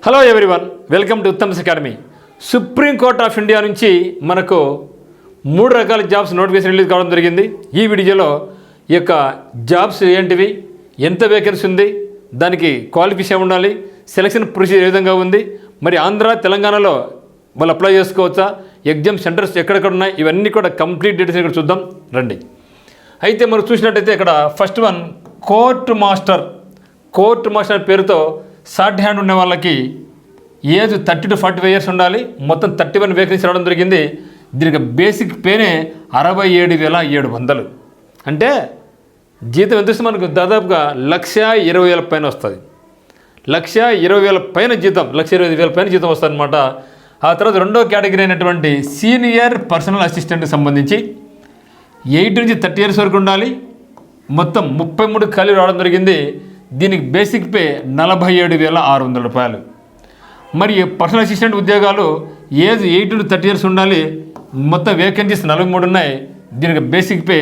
Hello everyone, welcome to Uttam's academy. Supreme Court of India నుంచి మనకు 3 రకాల జాబ్స్ నోటిఫికేషన్ రిలీజ్ కావడం జరిగింది. ఈ వీడియోలో ఈ యొక్క జాబ్స్ ఏంటివి, ఎంత వేకెన్సీ ఉంది, దానికి క్వాలిఫికేషన్ ఉండాలి, సెలక్షన్ ప్రొసీజర్ ఏ విధంగా ఉంది, మరి ఆంధ్ర తెలంగాణలో వాళ్ళు అప్లై చేసుకోవచ్చా, ఎగ్జామ్ సెంటర్స్ ఎక్కడెక్కడ ఉన్నాయి, ఇవన్నీ కూడా కంప్లీట్ డీటెయిల్స్ ఇక్కడ చూద్దాం రండి. అయితే మనం చూసినట్టయితే ఇక్కడ ఫస్ట్ వన్ కోర్ట్ మాస్టర్ పేరుతో షార్ట్ హ్యాండ్ ఉండే వాళ్ళకి ఏజ్ 30 to 45 years ఉండాలి. మొత్తం 31 వేకెన్సీ రావడం జరిగింది. దీనికి బేసిక్ పేనే 67,700. అంటే జీతం ఎంత వస్తుంది మనకు? దాదాపుగా 1,20,000 పైన వస్తుంది. 1,20,000 పైన జీతం, 1,25,000 పైన జీతం వస్తుంది అనమాట. ఆ తర్వాత రెండో కేటగిరీ అయినటువంటి సీనియర్ పర్సనల్ అసిస్టెంట్కి సంబంధించి 8 నుంచి 30 years వరకు ఉండాలి. మొత్తం 33 ఖాళీలు రావడం జరిగింది. దీనికి బేసిక్ పే 47,600 రూపాయలు. మరి పర్సనల్ అసిస్టెంట్ ఉద్యోగాలు ఏజ్ 8 to 30 years ఉండాలి. మొత్తం వేకెన్సీస్ 43 ఉన్నాయి. దీనికి బేసిక్ పే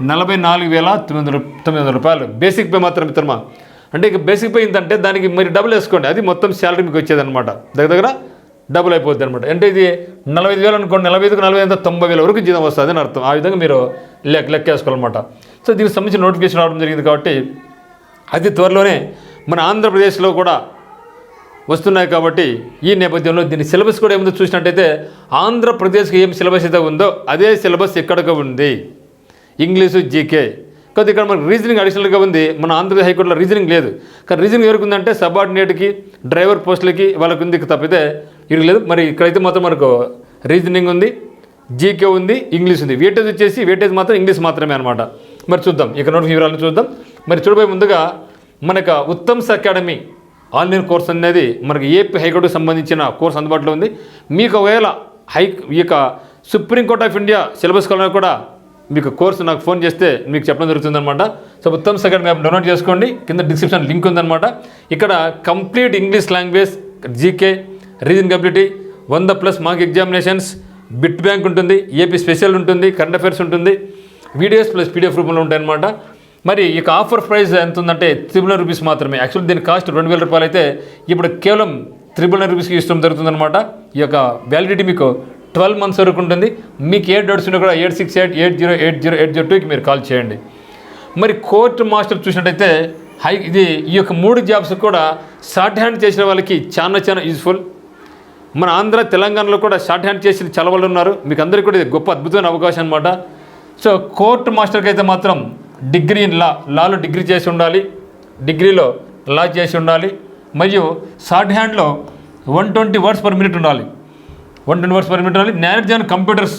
44,900 రూపాయలు. బేసిక్ పే మాత్రం మిత్రమా. అంటే ఇక బేసిక్ పే ఏంటంటే దానికి మరి డబుల్ వేసుకోండి, అది మొత్తం శాలరీ మీకు వచ్చేదన్నమాట. దగ్గర డబుల్ అయిపోద్ది అనమాట. అంటే ఇది 45,000 అనుకోండి, 45కు 45 90,000 వరకు జీతం వస్తుంది అని అర్థం. ఆ విధంగా మీరు లెక్కేసుకోవాలన్నమాట. సో దీనికి సంబంధించిన నోటిఫికేషన్ రావడం జరిగింది కాబట్టి అతి త్వరలోనే మన ఆంధ్రప్రదేశ్లో కూడా వస్తున్నాయి. కాబట్టి ఈ నేపథ్యంలో దీని సిలబస్ కూడా ఏముందో చూసినట్టయితే ఆంధ్రప్రదేశ్కి ఏం సిలబస్ అయితే ఉందో అదే సిలబస్ ఎక్కడికి ఉంది. English, GK. కాబట్టి ఇక్కడ మనకు రీజనింగ్ అడిషనల్గా ఉంది. మన ఆంధ్రప్రదేశ్ హైకోర్టులో రీజనింగ్ లేదు. కానీ రీజనింగ్ ఎవరికి ఉందంటే సబార్డినేట్కి, డ్రైవర్ పోస్టులకి వాళ్ళకి ఉంది తప్పితే ఇది లేదు. మరి ఇక్కడైతే మాత్రం మనకు రీజనింగ్ ఉంది, జీకే ఉంది, ఇంగ్లీష్ ఉంది. వెయిటేజ్ మాత్రం ఇంగ్లీష్ మాత్రమే అనమాట. మరి చూద్దాం ఇక నోటిఫికేషన్ వివరాలను చూద్దాం. మరి చూడబోయే ముందుగా మనకు ఉత్తమ్స్ అకాడమీ ఆన్లైన్ కోర్స్ అనేది మనకి ఏపీ హైకోర్టుకు సంబంధించిన కోర్స్ అందుబాటులో ఉంది. మీకు ఒకవేళ ఈ యొక్క సుప్రీంకోర్ట్ ఆఫ్ ఇండియా సిలబస్ కావాలన్నా కూడా మీకు కోర్సు నాకు ఫోన్ చేస్తే మీకు చెప్పడం జరుగుతుందన్నమాట. So Uttam's academy app download చేసుకోండి, కింద డిస్క్రిప్షన్ లింక్ ఉందన్నమాట. ఇక్కడ complete English language, GK, reasoning ability, 100+ mark examinations, bit bank ఉంటుంది, ఏపీ స్పెషల్ ఉంటుంది, కరెంట్ అఫైర్స్ ఉంటుంది, వీడియోస్ ప్లస్ పీడిఎఫ్ రూపంలో ఉంటాయన్నమాట. మరి ఈ ఆఫర్ ప్రైస్ ఎంత ఉందంటే 300 రూపీస్ మాత్రమే. యాక్చువల్లీ దీని కాస్ట్ 2,000 రూపాయలు అయితే ఇప్పుడు కేవలం 300 రూపీస్కి ఇష్టం జరుగుతుందన్నమాట. ఈ యొక్క వ్యాలిడిటీ మీకు 12 months వరకు ఉంటుంది. మీకు ఏ డౌట్స్ ఉన్నా కూడా 8688080802కి మీరు కాల్ చేయండి. మరి కోర్ట్ మాస్టర్ చూసినట్టయితే ఈ యొక్క 3 జాబ్స్ కూడా షార్ట్ హ్యాండ్ చేసిన వాళ్ళకి చాలా యూజ్ఫుల్. మన ఆంధ్ర తెలంగాణలో కూడా షార్ట్ హ్యాండ్ చేసిన చాలా వాళ్ళు ఉన్నారు. మీకు అందరికీ కూడా ఇది గొప్ప అద్భుతమైన అవకాశం అనమాట. సో కోర్ట్ మాస్టర్కి అయితే మాత్రం డిగ్రీ ఇన్ లాలో డిగ్రీ చేసి ఉండాలి, డిగ్రీలో లా చేసి ఉండాలి, మరియు షార్ట్ హ్యాండ్లో 120 words per minute ఉండాలి. 120 words per minute ఉండాలి. Knowledge on computers,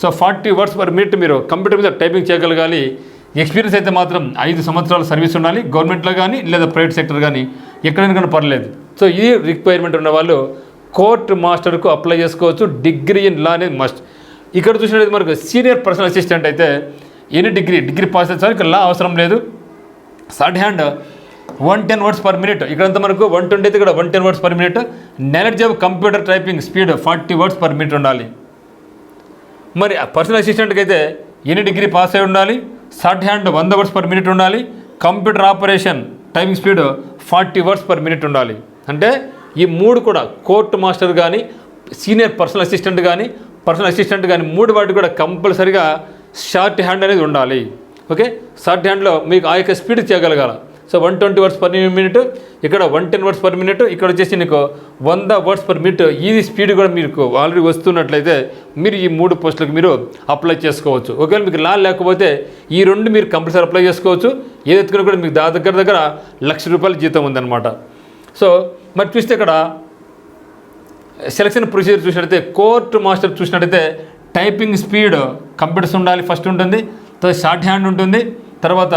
so 40 words per minute మీరు కంప్యూటర్ మీద టైపింగ్ చేయగలగాలి. ఎక్స్పీరియన్స్ అయితే మాత్రం 5 సంవత్సరాల సర్వీస్ ఉండాలి, గవర్నమెంట్లో కానీ లేదా ప్రైవేట్ సెక్టర్ కానీ ఎక్కడైనా కానీ పర్లేదు. సో ఇది రిక్వైర్మెంట్ ఉన్న వాళ్ళు కోర్ట్ మాస్టర్కు అప్లై చేసుకోవచ్చు. డిగ్రీ ఇన్ లా అనేది మస్ట్. ఇక్కడ చూసినట్టు మనకు సీనియర్ పర్సనల్ అసిస్టెంట్ అయితే ఎనీ డిగ్రీ పాస్ అయితే ఇక్కడ లా అవసరం లేదు. Short hand 110 words per minute, ఇక్కడంతా మనకు 120 అయితే ఇక్కడ 110 words per minute. Knowledge of computer typing speed 40 words per minute ఉండాలి. మరి పర్సనల్ అసిస్టెంట్కి అయితే ఎనీ డిగ్రీ పాస్ అయి ఉండాలి, short hand 100 words per minute ఉండాలి, computer operation typing speed 40 words per minute ఉండాలి. అంటే ఈ 3 కూడా కోర్ట్ మాస్టర్ కానీ, సీనియర్ పర్సనల్ అసిస్టెంట్ కానీ, పర్సనల్ అసిస్టెంట్ కానీ 3 వాటికి కూడా కంపల్సరీగా షార్ట్ హ్యాండ్ అనేది ఉండాలి. ఓకే, షార్ట్ హ్యాండ్లో మీకు ఆ యొక్క స్పీడ్ చేయగలగాల. సో 120 words per minute, ఇక్కడ 110 words per minute, ఇక్కడ వచ్చేసి నీకు 100 words per minute. ఈ స్పీడ్ కూడా మీకు ఆల్రెడీ వస్తున్నట్లయితే మీరు ఈ 3 పోస్టులకు మీరు అప్లై చేసుకోవచ్చు. ఒకవేళ మీకు లా లేకపోతే ఈ 2 మీరు కంపల్సరీ అప్లై చేసుకోవచ్చు. ఏది ఎత్తుకున్నా కూడా మీకు దగ్గర ₹1,00,000 రూపాయల జీతం ఉందన్నమాట. సో మరి చూస్తే ఇక్కడ సెలక్షన్ ప్రొసీజర్ చూసినట్టయితే కోర్ట్ మాస్టర్ చూసినట్టయితే టైపింగ్ స్పీడ్ కంప్యూటర్స్ ఉండాలి ఫస్ట్ ఉంటుంది, తర్వాత షార్ట్ హ్యాండ్ ఉంటుంది, తర్వాత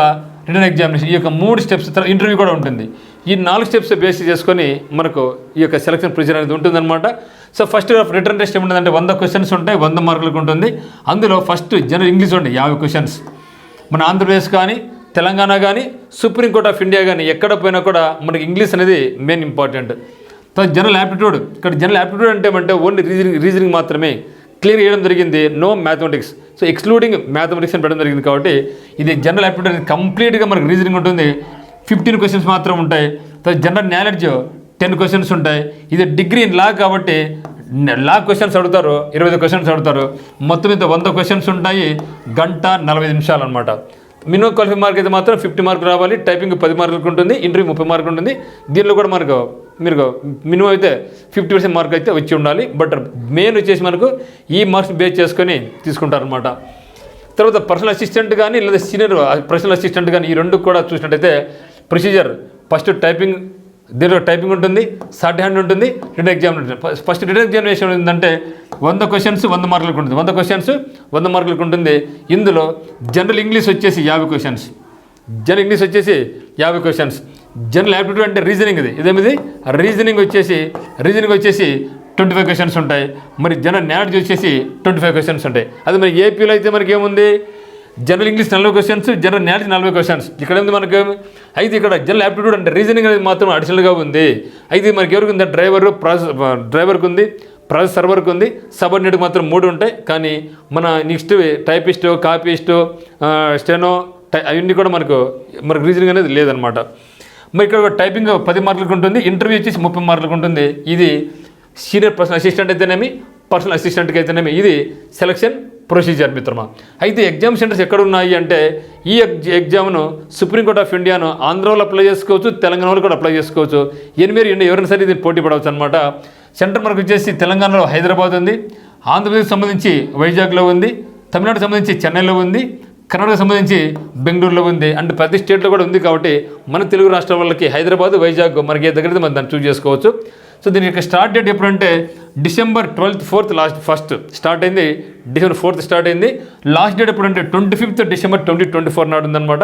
రిటన్ ఎగ్జామినేషన్. ఈ యొక్క 3 steps, ఇంటర్వ్యూ కూడా ఉంటుంది. ఈ 4 steps బేస్ చేసుకొని మనకు ఈ యొక్క సెలక్షన్ ప్రొసీజర్ అనేది ఉంటుందన్నమాట. సో ఫస్ట్ రిటర్న్ టెస్ట్ ఏముంటుందంటే 100 questions ఉంటాయి, 100 మార్కులకు ఉంటుంది. అందులో ఫస్ట్ జనరల్ ఇంగ్లీష్ ఉంటాయి 50 questions. మన ఆంధ్రప్రదేశ్ కానీ, తెలంగాణ కానీ, సుప్రీంకోర్ట్ ఆఫ్ ఇండియా కానీ ఎక్కడ పోయినా కూడా మనకి ఇంగ్లీష్ అనేది మెయిన్ ఇంపార్టెంట్. తర్వాత జనరల్ యాప్టిట్యూడ్. ఇక్కడ జనరల్ యాప్టిట్యూడ్ అంటే ఓన్లీ రీజనింగ్ మాత్రమే క్లియర్ చేయడం జరిగింది, no mathematics. So excluding mathematics అని పెట్టడం జరిగింది. కాబట్టి ఇది జనరల్ యాప్టిట్యూడ్ అనేది కంప్లీట్గా మనకు రీజనింగ్ ఉంటుంది. 15 questions మాత్రం ఉంటాయి. తర్వాత జనరల్ నాలెడ్జ్ 10 క్వశ్చన్స్ ఉంటాయి. ఇది డిగ్రీ ఇన్ లా కాబట్టి లా క్వశ్చన్స్ అడుగుతారు, 25 క్వశ్చన్స్ అడుగుతారు. మొత్తం మీద 100 క్వశ్చన్స్ ఉంటాయి, గంట 45 నిమిషాలు అనమాట. మినిమం క్వాలిఫైయింగ్ మార్క్ అయితే మాత్రం 50 మార్కులు రావాలి. టైపింగ్ 10 మార్కులకు ఉంటుంది, ఇంటర్వ్యూ 30 మార్కులు ఉంటుంది. దీనిలో కూడా మనకు మీరు మినిమం అయితే 50% మార్క్ అయితే వచ్చి ఉండాలి. బట్ మెయిన్ వచ్చేసి మనకు ఈ మార్క్స్ బేస్ చేసుకొని తీసుకుంటారనమాట. తర్వాత పర్సనల్ అసిస్టెంట్ కానీ లేదా సీనియర్ పర్సనల్ అసిస్టెంట్ కానీ ఈ రెండు కూడా చూసినట్టయితే ప్రొసీజర్ ఫస్ట్ టైపింగ్, దీనిలో టైపింగ్ ఉంటుంది, షార్ట్ హ్యాండ్ ఉంటుంది, రిటన్ ఎగ్జామ్ ఉంటుంది. ఫస్ట్ రిటన్ ఎగ్జామినేషన్ ఏంటంటే 100 క్వశ్చన్స్ 100 మార్కులకు ఉంటుంది. 100 క్వశ్చన్స్ 100 మార్కులకు ఉంటుంది. ఇందులో జనరల్ ఇంగ్లీష్ వచ్చేసి 50 క్వశ్చన్స్, జనరల్ ఇంగ్లీష్ వచ్చేసి 50 క్వశ్చన్స్. జనరల్ యాప్టిట్యూడ్ అంటే రీజనింగ్, ఇదేమిది రీజనింగ్ వచ్చేసి 25 క్వశ్చన్స్ ఉంటాయి. మరి జనరల్ నాలెడ్జ్ వచ్చేసి 25 క్వశ్చన్స్ ఉంటాయి. అది మరి ఏపీలో అయితే మనకి ఏముంది, general English 40 questions, general knowledge 40 questions. ఇక్కడ ఉంది మనకు. అయితే ఇక్కడ జనరల్ యాప్టిట్యూడ్ అంటే రీజనింగ్ అనేది మాత్రం అడిషనల్గా ఉంది. అయితే మనకి ఎవరికి ఉంది, డ్రైవర్కి ఉంది, ప్రాసెస్ సర్వర్కి ఉంది, సబార్డినేట్కి మాత్రం 3 ఉంటాయి. కానీ మన నెక్స్ట్ టైపిస్టు, కాపీస్టు, స్టెనో అవన్నీ కూడా మనకు రీజనింగ్ అనేది లేదనమాట. మరి ఇక్కడ టైపింగ్ 10 మార్కులకు ఉంటుంది, ఇంటర్వ్యూ వచ్చేసి 30 మార్కులకు ఉంటుంది. ఇది సీనియర్ పర్సనల్ అసిస్టెంట్ అయితేనేమి, పర్సనల్ అసిస్టెంట్కి అయితేనేమి ఇది సెలక్షన్ ప్రొసీజర్ మిత్రమా. అయితే ఎగ్జామ్ సెంటర్స్ ఎక్కడ ఉన్నాయి అంటే ఈ ఎగ్జామ్ను సుప్రీంకోర్ట్ ఆఫ్ ఇండియాను ఆంధ్రాలో అప్లై చేసుకోవచ్చు, తెలంగాణలో కూడా అప్లై చేసుకోవచ్చు. ఎవరైనా సరే ఇది పోటీ పడవచ్చు అనమాట. సెంటర్ మనకు వచ్చేసి తెలంగాణలో హైదరాబాద్ ఉంది, ఆంధ్రప్రదేశ్ సంబంధించి వైజాగ్లో ఉంది, తమిళనాడుకు సంబంధించి చెన్నైలో ఉంది, కర్ణాటక సంబంధించి బెంగళూరులో ఉంది. అంటే ప్రతి స్టేట్లో కూడా ఉంది. కాబట్టి మన తెలుగు రాష్ట్రాల వాళ్ళకి హైదరాబాద్, వైజాగ్ మనకి ఏ దగ్గర మనం దాన్ని చూస్ చేసుకోవచ్చు. సో దీని యొక్క స్టార్ట్ డేట్ ఎప్పుడంటే December 12th 4th first start అయింది, December 4th స్టార్ట్ అయింది. లాస్ట్ డేట్ ఎప్పుడంటే 25th December 2024 నాడు ఉందన్నమాట.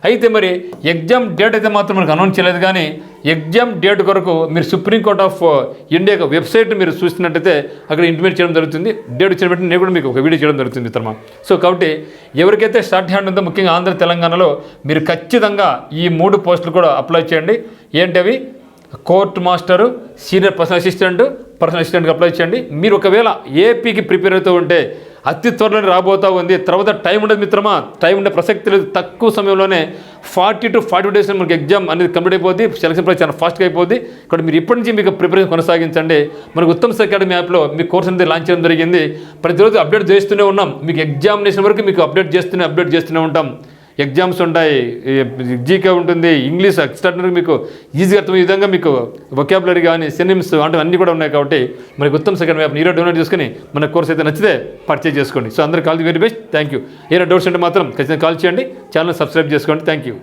అయితే మరి ఎగ్జామ్ డేట్ అయితే మాత్రం మనకు అనౌన్స్ చేయలేదు. కానీ ఎగ్జామ్ డేట్ కొరకు మీరు సుప్రీంకోర్ట్ ఆఫ్ ఇండియా వెబ్సైట్ మీరు చూసినట్టయితే అక్కడ ఇంటిమేట్ చేయడం జరుగుతుంది. డేట్ వచ్చిన బట్టి నేను కూడా మీకు ఒక వీడియో చేయడం జరుగుతుంది మిత్రమా. సో కాబట్టి ఎవరికైతే స్టార్ట్ హ్యాండ్ ఉందో ముఖ్యంగా ఆంధ్ర తెలంగాణలో మీరు ఖచ్చితంగా ఈ 3 పోస్టులు కూడా అప్లై చేయండి. ఏంటి అవి, కోర్ట్ మాస్టరు, సీనియర్ పర్సనల్ అసిస్టెంట్కి అప్లై చేయండి. మీరు ఒకవేళ ఏపీకి ప్రిపేర్ అవుతూ ఉంటే అతి త్వరలోనే రాబోతూ ఉంది. తర్వాత టైం ఉండదు మిత్రమా, టైం ఉండే ప్రసక్తి లేదు. తక్కువ సమయంలోనే 40 to 42 days మనకి ఎగ్జామ్ అనేది కంప్లీట్ అయిపోద్ది. సెలక్షన్ ప్రాసెస్ చాలా ఫాస్ట్గా అయిపోద్ది. ఇక్కడ మీరు ఇప్పటి నుంచి మీకు ప్రిపరేషన్ కొనసాగించండి. మనకు ఉత్తమ్ అకాడమీ యాప్లో మీ కోర్స్ అనేది లాంచ్ చేయడం జరిగింది. ప్రతిరోజు అప్డేట్ చేస్తూనే ఉన్నాం. మీకు ఎగ్జామినేషన్ వరకు మీకు అప్డేట్ చేస్తూనే ఉంటాం. ఎగ్జామ్స్ ఉంటాయి, జీకే ఉంటుంది, ఇంగ్లీష్ ఎక్స్ట్రాడినరీ మీకు ఈజీగా అర్థమయ్యే విధంగా మీకు వొకాబులరీ కానీ సినిమ్స్ అంటే అన్నీ కూడా ఉన్నాయి. కాబట్టి మనకి ఉత్తమ్ అకాడమీ యాప్ ఈరోజు డౌన్లోడ్ చేసుకుని మన కోర్స్ అయితే నచ్చితే పర్చేజ్ చేసుకోండి. సో అందరికీ all the very best. Thank you. ఏదైనా డౌట్స్ ఉంటే మాత్రం ఖచ్చితంగా కాల్ చేయండి, ఛానల్ సబ్స్క్రైబ్ చేసుకోండి. Thank you.